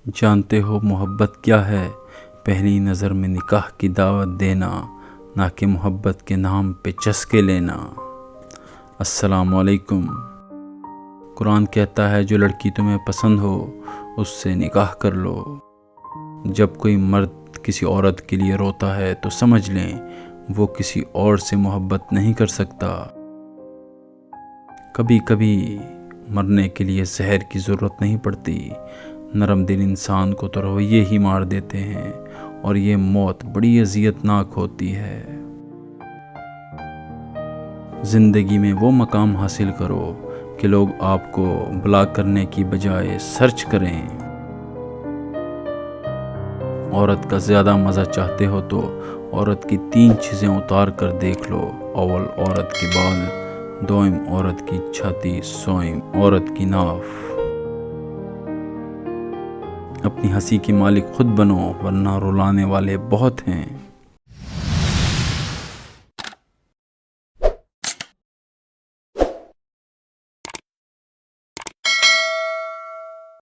جانتے ہو محبت کیا ہے؟ پہلی نظر میں نکاح کی دعوت دینا، نہ کہ محبت کے نام پہ چسکے لینا۔ السلام علیکم۔ قرآن کہتا ہے جو لڑکی تمہیں پسند ہو اس سے نکاح کر لو۔ جب کوئی مرد کسی عورت کے لیے روتا ہے تو سمجھ لیں وہ کسی اور سے محبت نہیں کر سکتا۔ کبھی کبھی مرنے کے لیے زہر کی ضرورت نہیں پڑتی، نرم دل انسان کو تو رویے ہی مار دیتے ہیں، اور یہ موت بڑی اذیت ناک ہوتی ہے۔ زندگی میں وہ مقام حاصل کرو کہ لوگ آپ کو بلاک کرنے کی بجائے سرچ کریں۔ عورت کا زیادہ مزہ چاہتے ہو تو عورت کی 3 چیزیں اتار کر دیکھ لو۔ اول عورت کے بال، دوم عورت کی چھاتی، سوم عورت کی ناف۔ اپنی ہنسی کے مالک خود بنو ورنہ رلانے والے بہت ہیں۔